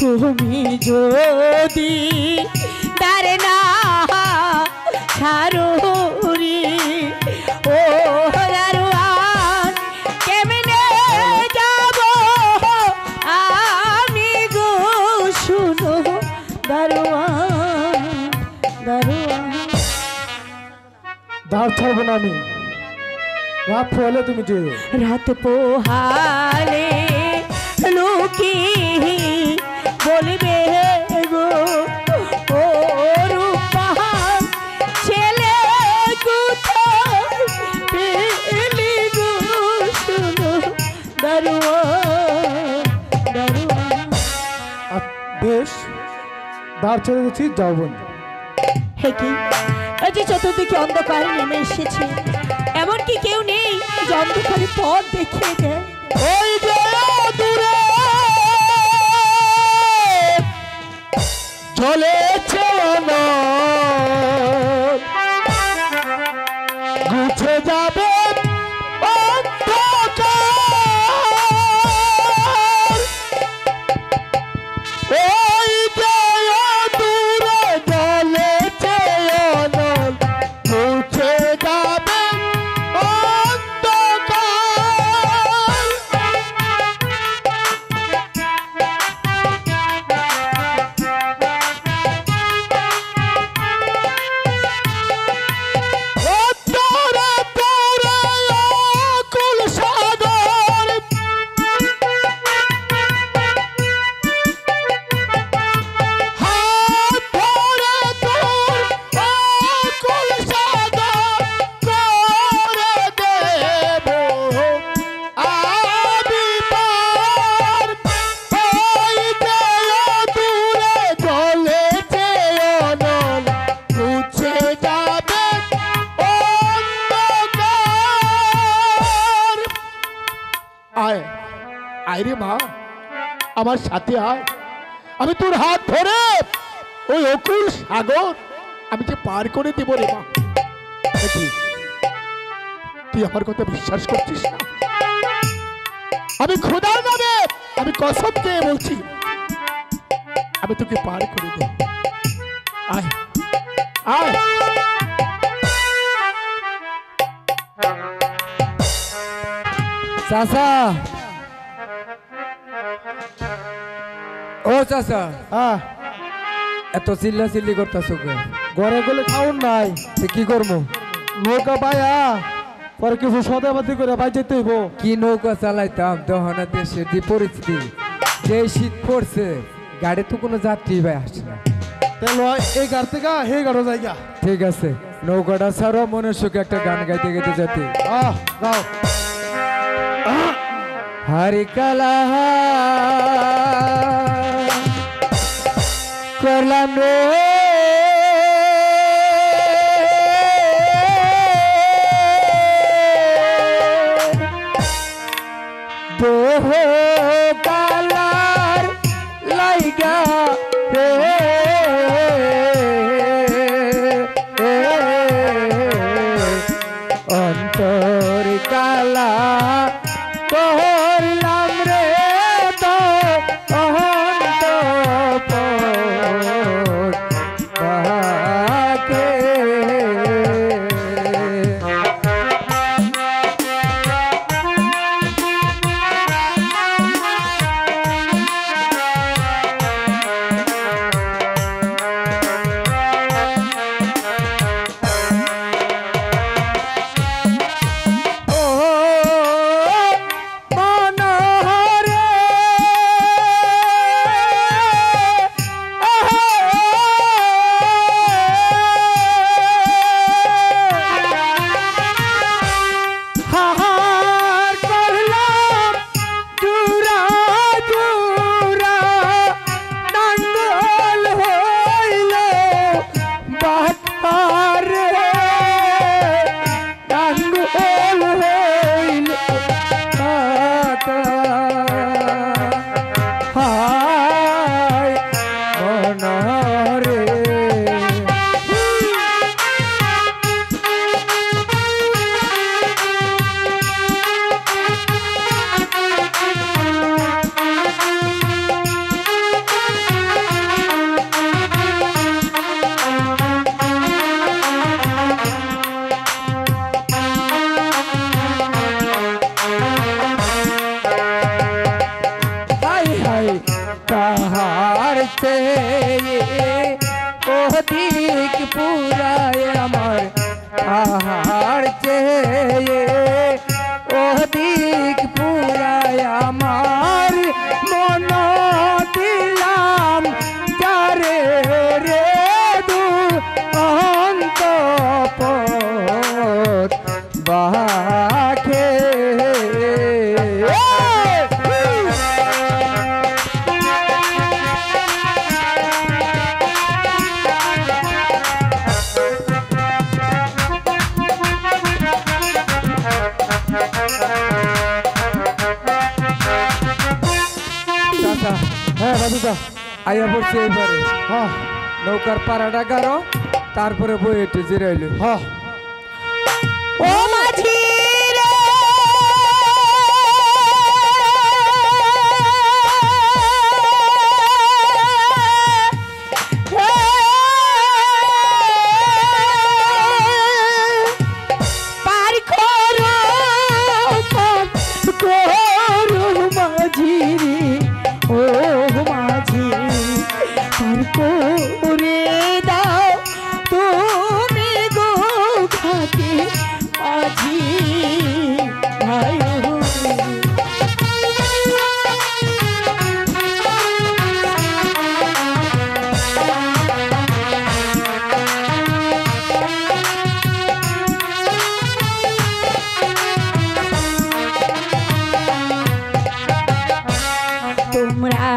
তুমি যদি দারে না ছাড়ুরি ও দারোয়ান কেমনে যাব আমি গো শুনো দারোয়ান দারোয়ান দাঁড় ছাড়বো না আমি রাত পোহালে তুমি যে রাত পোহালে লুকি বলবে গো ও রূপবান ছেলে কোথায় পেলি গো শুনো দারোয়ান দারোয়ান বেশ দাঁড় ছেড়ে দিচ্ছি যাও বোন হে কি এই যে চতুর্দিকে অন্ধকার নেমে এসেছে এমনকি কেউ নেই যে অন্ধকারে পথ দেখিয়ে দেয় ওই যে দূরে চলেছে গুছে যাবে ওই যে দূরে চলেছে গুছে যাবে আইরে মা আমার সাথে আয় আমি তোর হাত ধরে ওই অকুল সাগর আমি যে পার করে দেব রে মা তুই আমার কথা বিশ্বাস করছিস না আমি খোদার নামে আমি কসম খেয়ে বলছি আমি তোকে পার করে দেব আয় আয় চাচা ও চাচা হ্যাঁ এত চিল্লা চিল্লি করতেছ ঘরে গেলে খাউন নাই কি করবো নৌকা পায়া পরে কিছু সদাবাদি করে বাই যেতে হইব কি নৌকা চালাইতাম দহনা দেশের যে পরিস্থিতি যে শীত পড়ছে গাড়ি তো কোনো যাত্রী ভাই আসছে না তাহলে এই গাড়ি থেকে হে গাড়ো জায়গা ঠিক আছে নৌকাটা ছাড়ো মনের সুখে একটা গান গাইতে গাইতে যেতে গাও হরিকালা করলাম রে দেহ কালার লাইগা রে অন্তর কালা করলাম রে তো অন্ত তাহার চেয়ে অধিক পুরায় আমার তাহার চেয়ে অধিক পুরায় আমার মন দিলাম যারে রে দু অন্তপত বাখে হ্যাঁ রাজুদা, আইয়া পড়ছে এইবারে হ্যাঁ নৌকার পাড়াটা গারো তারপরে বই একটু জিরাইলো হ্যাঁ ও মাঝি রে পার করো মাঝি রে, ও মাঝি পার করে দাও তুমি গো ঘাটে মাঝি ভাই। তোমরা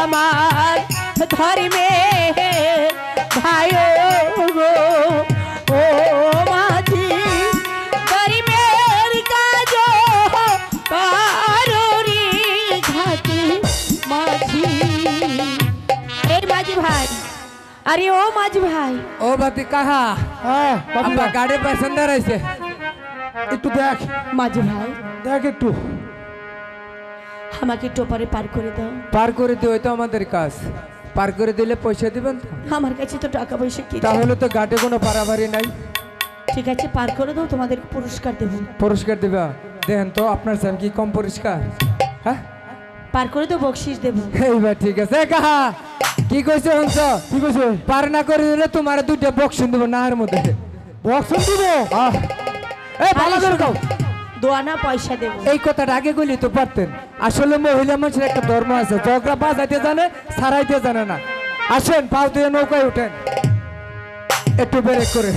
আমার ধর্মে ভাই গো, ও মাঝি ধর্মের কাজ পারি ঘাটে মাঝি। এই মাঝি ভাই, আরে ও মাঝি ভাই, ও বাতি কাহা হ্যাঁ আপনার বাবুদা, গাড়ি প্যাসেঞ্জার আছে একটু দেখ মাঝি ভাই দেখ একটু। আমাকে টোপারে পার করে দাও। পার করে দিও তো আমাদের কাজ, পার করে দিলে পয়সা দিবেন তো? আমার কাছে তো টাকা পয়সা কি, তাহলে তো ঘাটে কোনো পারাবারি নাই। ঠিক আছে পার করে দাও, তোমাদের পুরস্কার দেবো। পুরস্কার দিবা? দেখেন তো আপনার স্যাম কি কম পরিষ্কার? হ্যাঁ পার করে দাও, বকশিস দেবো। এইবার ঠিক আছে। এ কাহা কি কইছে হংস? কি কইছে? পার না করে দিলে তোমার দুইটা বক্সিন দেবো নাহের মধ্যে। বক্সন দিব? এই ভালো করে কও। দোয়ানা পয়সা দেবো। এই কথাটা আগে কইলি তো পারতেন। আসলে মহিলা মানুষের একটা ধর্ম আছে, ঝগড়া বাজাইতে জানে, সারাইতে জানে না। আসেন পাও দিয়ে নৌকায় উঠেন একটু ব্রেক করে।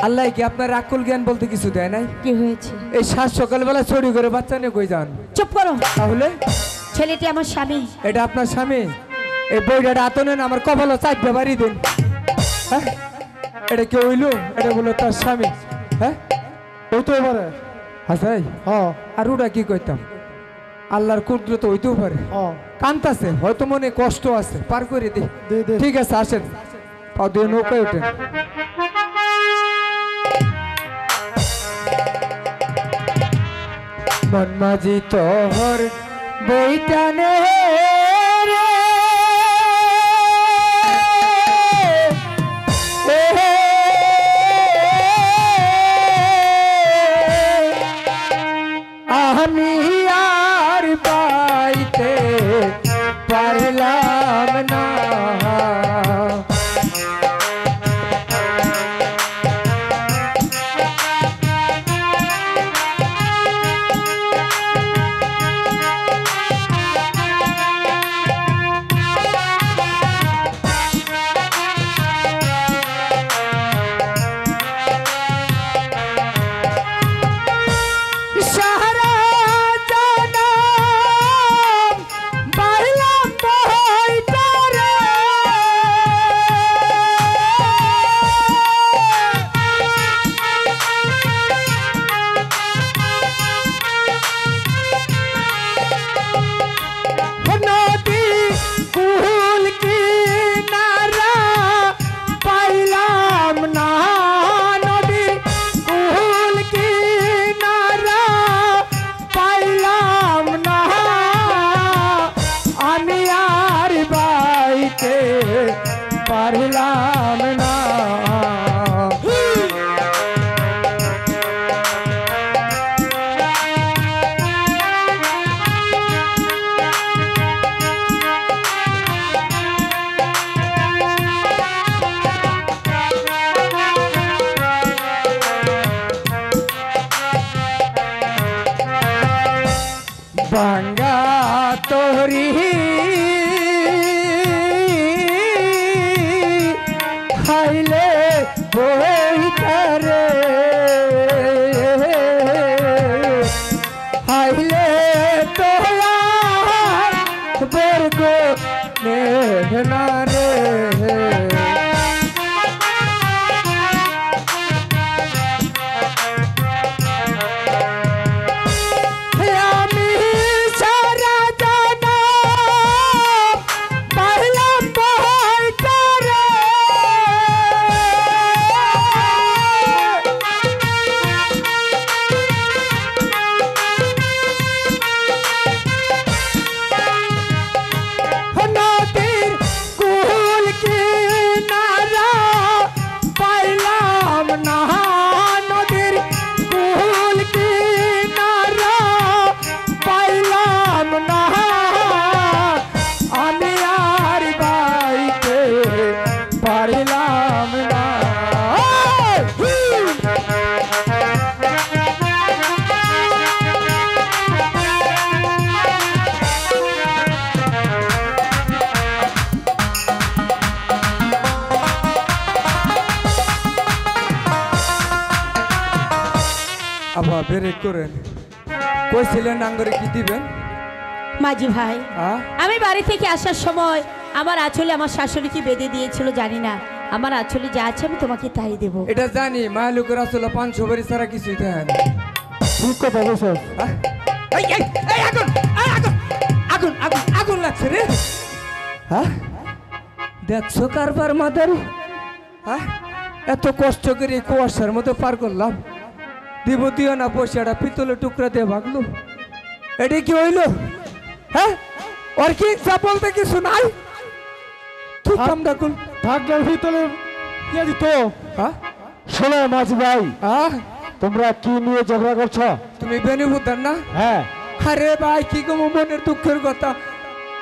আল্লাহ কি আপনার আকুল জ্ঞান বলতে কিছু দেয় নাই? কি হয়েছে? এই সাত সকালবেলা চুরি করে বাচ্চা নিয়ে কই যান? চুপ করো, তাহলে ছেলেটি আমার স্বামী। এটা আপনার স্বামী? এই বইটা হাতে নেন, আমার কপালও চাপবে বাড়ি দিন। হ্যাঁ এটা কে হইল? এটা বললো তার স্বামী। হ্যাঁ হইতো এবারে। হাসাই হ্যাঁ আর ওটা কি কইতাম, আল্লাহর কুদরত হইতেও পারে। হ্যাঁ কান্তাছে হয়তো মনে কষ্ট আছে, পার করে দি। দে দে। ঠিক আছে আসেন পাও দিয়ে নৌকায় ওঠেন। মন মাঝি তোহর বইটানে রে, আমি আর পাইতে পারলাম না। সারা জনম পারলাম বইটা রে, নদী কুল কিনারা পাইলাম না, নদী কুল কিনারা পাইলাম না, আমি আর বাইতে পারলাম না। বাঙ্গা তোরি হাইলে বইটারে হাইলে তোরা বর্গ না রে আবার ব্রেক করেন কইছিলেন নাঙ্গরে কি দিবেন মাঝি ভাই হ্যাঁ আমি বাড়ি থেকে আসার সময় আমার আঁচলে আমার শাশুড়ি কি বেঁধে দিয়েছিল জানি না, আমার আঁচলে যা আছে আমি তোমাকে তাই দেবো। এটা জানি মালুকের আসলে 500 বাড়ি ছাড়া কিছুই দেয় না। ঠিক কথা বলছো। আগুন আগুন আগুন আগুন লাগছে রে। হ্যাঁ দেখছো কারবার মাদারি, হ্যাঁ এত কষ্ট করে কুয়াশার মতো পার করলাম, দিব দিও না পয়সাটা পিতলের টুকরা দিয়ে ভাগলো, এটা কি হইলো? হ্যাঁ ওর কি ইচ্ছা বলতে কিছু নাই? কি কাম ডাকুন থাকলে ভিতরে ইয়ে দিত। হ্যাঁ শোনো মাঝি ভাই, হ্যাঁ তোমরা কি নিয়ে ঝগড়া করছো? তুমি বেনি বুঝতেন না? হ্যাঁ আরে ভাই কি গো মনের দুঃখের কথা,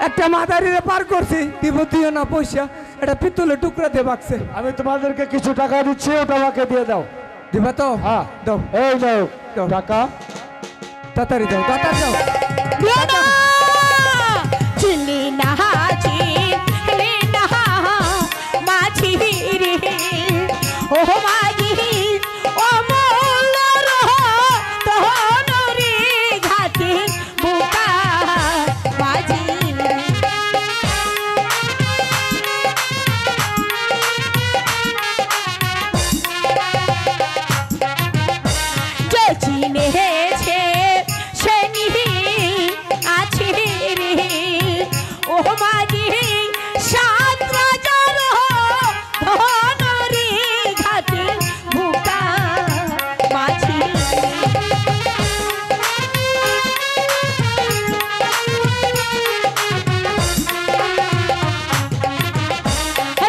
একটা মাদারিরে পার করছি, দিব দিও না পয়সা, এটা পিতলের টুকরা দিয়ে ভাগছে। আমি তোমাদেরকে কিছু টাকা দিচ্ছি, ওটা আমাকে দিয়ে দাও। দিবা তো? হ্যাঁ দাও এই নাও দাও। টাকা। তাড়াতাড়ি দাও তাড়াতাড়ি দাও। দিও না, চিনি না চিনি না মাঝি রে, ও মাঝি অমূল্য রতন রে ঘাটে বুকা মাঝি। যে চিনেছে সে নিহি আছে রে, ও মাঝি সাত রাজার ধন রে ঘাটে বুকা মাঝি।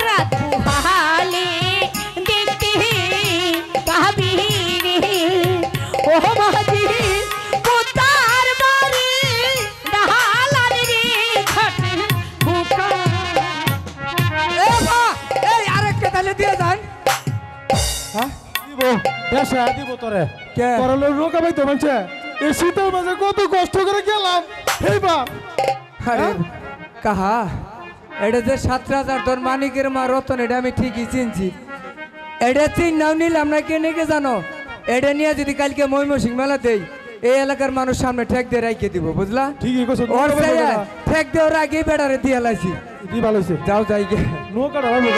রাত পুহালে দেখতে পাবি রে, ও মাঝি পোতার বাড়ি ডালার রে ঘাটে বুকা। এ বা এই আরেকটা তাহলে দিয়ে যান। হ্যাঁ দিব পেশা দিব তোরে। কে? তোর লোক রোকা ভাই তো বলছে এই শীতের মাঝে কত কষ্ট করে গেলাম। এই বা আরে কাহা এটা যে 7,000 তোর মানিকের মা রতন, এটা আমি ঠিকই চিনছি, এটা চিন নাও নিলাম না কেনে কে জানো, এটা নিয়ে যদি কালকে ময়মনসিংহ মেলা দেই, এই এলাকার মানুষ সামনে ঠেক দিয়ে রাইকে দিব, বুঝলা? ঠিকই কইছো। ওর ঠেক দেওয়ার আগে বেড়ারে দিয়ে লাইছি। দি ভালো হইছে। যাও যাই গে। নৌকাটা ভালো